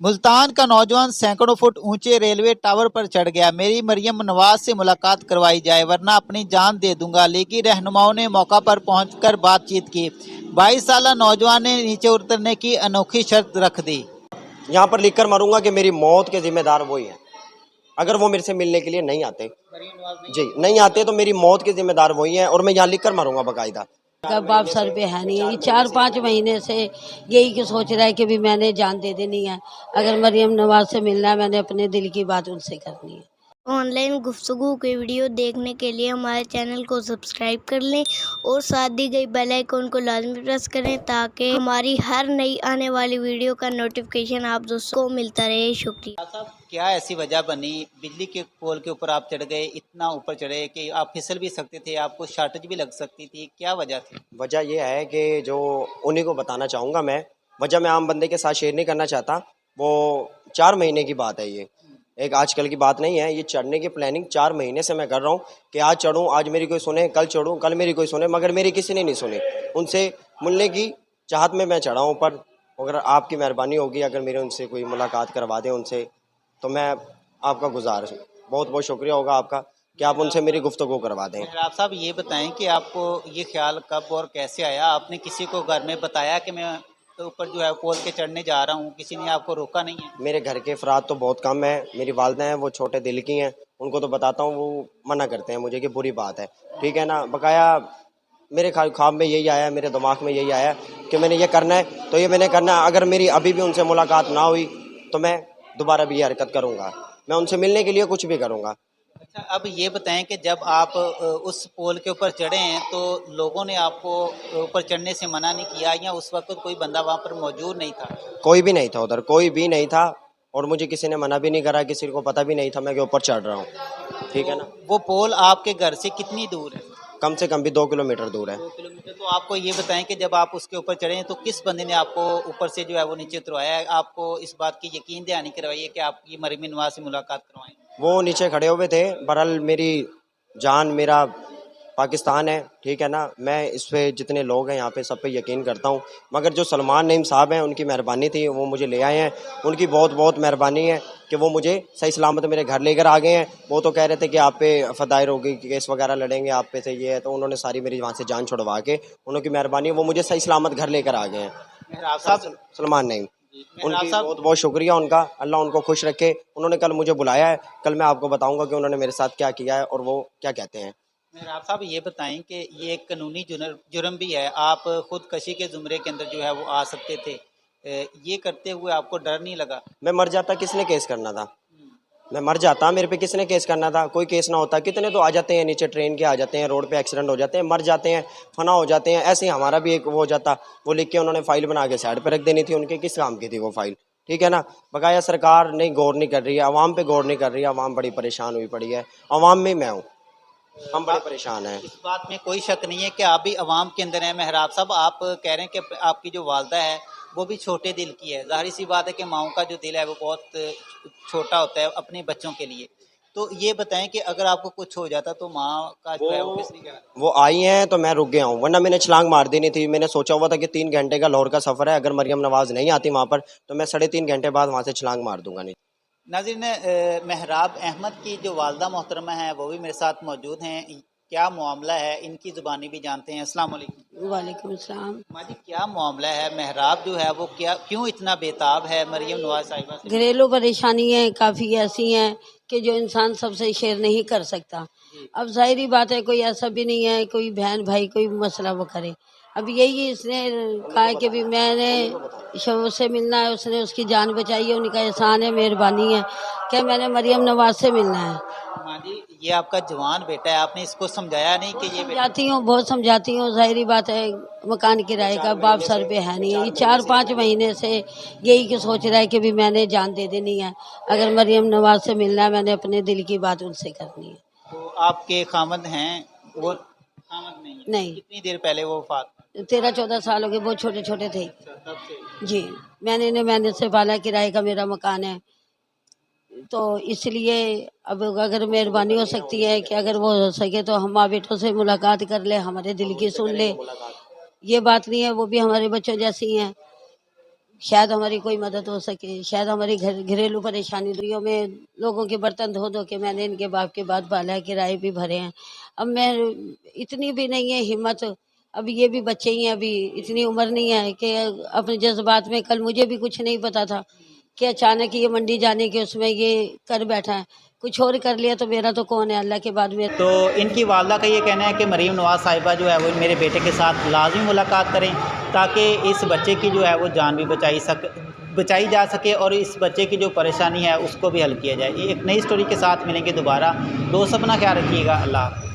मुल्तान का नौजवान सैकड़ों फुट ऊंचे रेलवे टावर पर चढ़ गया। मेरी मरियम नवाज से मुलाकात करवाई जाए वरना अपनी जान दे दूंगा। लीगी रहनुमाओं ने मौका पर पहुंचकर बातचीत की। 22 साल नौजवान ने नीचे उतरने की अनोखी शर्त रख दी। यहाँ पर लिखकर मरूंगा कि मेरी मौत के जिम्मेदार वही हैं। अगर वो मेरे से मिलने के लिए नहीं आते, जी नहीं आते, तो मेरी मौत के जिम्मेदार वही हैं और मैं यहाँ लिखकर मरूंगा बाकायदा। बाप सर पे है नहीं है। ये 4-5 महीने से यही कि सोच रहा है कि भी मैंने जान दे देनी है। अगर मरियम नवाज से मिलना है, मैंने अपने दिल की बात उनसे करनी है। ऑनलाइन गुफ्तगू के वीडियो देखने के लिए हमारे चैनल को सब्सक्राइब कर लें और साथ दी गई बेल आइकन को लाजमी प्रेस करें ताकि हमारी हर नई आने वाली वीडियो का नोटिफिकेशन आप दोस्तों को मिलता रहे। शुक्रिया। साहब, क्या ऐसी वजह बनी बिजली के पोल के ऊपर आप चढ़ गए, इतना ऊपर चढ़े कि आप फिसल भी सकते थे, आपको शॉर्टेज भी लग सकती थी, क्या वजह थी? वजह यह है कि जो उन्हीं को बताना चाहूँगा वजह मैं आम बंदे के साथ शेयर नहीं करना चाहता। वो 4 महीने की बात है, ये एक आजकल की बात नहीं है। ये चढ़ने की प्लानिंग 4 महीने से मैं कर रहा हूँ कि आज चढ़ूँ, आज मेरी कोई सुने, कल चढ़ूँ, कल मेरी कोई सुने, मगर मेरी किसी ने नहीं सुनी। उनसे मिलने की चाहत में मैं चढ़ा हूँ, पर अगर आपकी मेहरबानी होगी, अगर मेरे उनसे कोई मुलाकात करवा दें उनसे, तो मैं आपका गुजार बहुत बहुत शुक्रिया होगा आपका कि आप उनसे मेरी गुफ्तगू करवा दें। आप साहब ये बताएं कि आपको ये ख्याल कब और कैसे आया? आपने किसी को घर में बताया कि मैं ऊपर जो है पोल के चढ़ने जा रहा हूँ? किसी ने आपको रोका नहीं है? मेरे घर के अफराद तो बहुत कम है। मेरी वालदा हैं, वो छोटे दिल की हैं, उनको तो बताता हूँ, वो मना करते हैं मुझे कि बुरी बात है, ठीक है ना। बकाया मेरे ख्वाब में यही आया, मेरे दिमाग में यही आया कि मैंने ये करना है, तो ये मैंने करना है। अगर मेरी अभी भी उनसे मुलाकात ना हुई तो मैं दोबारा भी ये हरकत करूँगा। मैं उनसे मिलने के लिए कुछ भी करूँगा। अच्छा, अब ये बताएं कि जब आप उस पोल के ऊपर चढ़े हैं तो लोगों ने आपको ऊपर चढ़ने से मना नहीं किया, या उस वक्त कोई बंदा वहाँ पर मौजूद नहीं था? कोई भी नहीं था उधर, कोई भी नहीं था, और मुझे किसी ने मना भी नहीं करा, किसी को पता भी नहीं था मैं के ऊपर चढ़ रहा हूँ, ठीक है ना। वो पोल आपके घर से कितनी दूर है? कम से कम भी 2 किलोमीटर दूर है। 2 किलोमीटर। तो आपको ये बताएं कि जब आप उसके ऊपर चढ़े हैं तो किस बंदे ने आपको ऊपर से जो है वो नीचे उतरवाया है? आपको इस बात की यकीन दहानी करवाई है कि आप ये मरियम नवाज से मुलाकात करवाएं? वो नीचे खड़े हुए थे। बहरहाल मेरी जान, मेरा पाकिस्तान है, ठीक है ना। मैं इस पे जितने लोग हैं यहाँ पे सब पे यकीन करता हूँ, मगर जो सलमान नईम साहब हैं उनकी मेहरबानी थी, वो मुझे ले आए हैं। उनकी बहुत बहुत मेहरबानी है कि वो मुझे सही सलामत मेरे घर लेकर आ गए हैं। वो तो कह रहे थे कि आप पे फदायर होगी, केस वगैरह लड़ेंगे आप पे से, ये है, तो उन्होंने सारी मेरी वहाँ से जान छुड़वा के, उनकी मेहरबानी, वो मुझे सही सलामत घर लेकर आ गए हैं। सलमान नईम, उनकी बहुत बहुत शुक्रिया उनका, अल्लाह उनको खुश रखे। उन्होंने कल मुझे बुलाया है, कल मैं आपको बताऊंगा कि उन्होंने मेरे साथ क्या किया है और वो क्या कहते हैं। आप साहब ये बताएं कि ये एक कानूनी जुर्म भी है, आप खुदकशी के जुमरे के अंदर जो है वो आ सकते थे। ये करते हुए आपको डर नहीं लगा? मैं मर जाता, किसने केस करना था? मैं मर जाता, मेरे पे किसने केस करना था? कोई केस ना होता। कितने तो आ जाते हैं नीचे, ट्रेन के आ जाते हैं, रोड पे एक्सीडेंट हो जाते हैं, मर जाते हैं, फना हो जाते हैं। ऐसे ही हमारा भी एक वो हो जाता, वो लिख के उन्होंने फाइल बना के साइड पे रख देनी थी। उनके किस काम की थी वो फाइल, ठीक है ना। बकाया सरकार नहीं गौर नहीं कर रही है, आवाम पे गौर नहीं कर रही है, आवाम बड़ी परेशान हुई पड़ी है। आवाम में मैं हूँ, हम बड़े परेशान हैं। इस बात में कोई शक नहीं है कि आप भी अवाम के अंदर हैं। मेहराब साहब, आप कह रहे हैं कि आपकी जो वालदा है वो भी छोटे दिल की है। जाहिर सी बात है कि माओं का जो दिल है वो बहुत छोटा होता है अपने बच्चों के लिए। तो ये बताएं कि अगर आपको कुछ हो जाता तो माँ का जो है वो किस लिए? वो आई हैं तो मैं रुक गया हूँ, वरना मैंने छलांग मार देनी थी। मैंने सोचा हुआ था कि 3 घंटे का लाहौर का सफ़र है, अगर मरियम नवाज नहीं आती वहाँ पर तो मैं 3.5 घंटे बाद वहाँ से छलांग मार दूंगा। नहीं नाज़रीन, मेहराब अहमद की जो वालदा मोहतरमा है वो भी मेरे साथ मौजूद हैं। क्या मामला है, इनकी ज़ुबानी भी जानते हैं। अस्सलाम वालेकुम। वालेकुम अस्सलाम। माँ जी, क्या मामला है? मेहराब जो है वो क्यों इतना बेताब है मरियम नवाज साहिबा से? घरेलू परेशानियाँ काफ़ी ऐसी हैं कि जो इंसान सबसे शेयर नहीं कर सकता। अब ज़ाहिरी बात है, कोई ऐसा भी नहीं है कोई बहन भाई कोई मसला वो करे। अब यही इसने कहा है कि भी मैंने उससे मिलना है, उसने उसकी जान बचाई है, उनका एहसान है, मेहरबानी है कि मैंने मरियम नवाज से मिलना है। माँ जी, ये आपका जवान बेटा है, आपने इसको समझाया नहीं कि ये समझाती हूँ, बहुत समझाती हूँ। ज़ाहिरी बात है, मकान किराए का बाप सर पे है नहीं है। ये 4-5 महीने से यही कि सोच रहा है कि भी मैंने जान दे देनी है। अगर मरियम नवाज से मिलना है, मैंने अपने दिल की बात उनसे करनी है। तो आपके खामद हैं? वो खामद नहीं है? नहीं, कितनी देर पहले वो वफात? 13-14 साल हो गए, बहुत छोटे छोटे थे। तब से? जी, मैंने इन्हें मेहनत से पाला, किराए का मेरा मकान है, तो इसलिए अब अगर मेहरबानी हो सकती है कि अगर वो हो सके तो हम माँ बेटों से मुलाकात कर ले, हमारे दिल की सुन ले। ये बात नहीं है, वो भी हमारे बच्चों जैसी हैं, शायद हमारी कोई मदद हो सके, शायद हमारी घरेलू परेशानियों में लोगों के बर्तन धो धो के मैंने इनके बाप के बाद पाला है, किराए भी भरे हैं। अब मैं इतनी भी नहीं है हिम्मत, अब ये भी बच्चे ही हैं, अभी इतनी उम्र नहीं है कि अपने जज्बात में, कल मुझे भी कुछ नहीं पता था कि अचानक ये मंडी जाने के उसमें ये कर बैठा है। कुछ और कर लिया तो मेरा तो कौन है, अल्लाह के बाद में। तो इनकी वालदा का ये कहना है कि मरीम नवाज़ साहिबा जो है वो मेरे बेटे के साथ लाजमी मुलाकात करें, ताकि इस बच्चे की जो है वो जान भी बचाई जा सके और इस बच्चे की जो परेशानी है उसको भी हल किया जाए। एक नई स्टोरी के साथ मिलेंगे दोबारा। दोस्त अपना ख्याल रखिएगा। अल्लाह।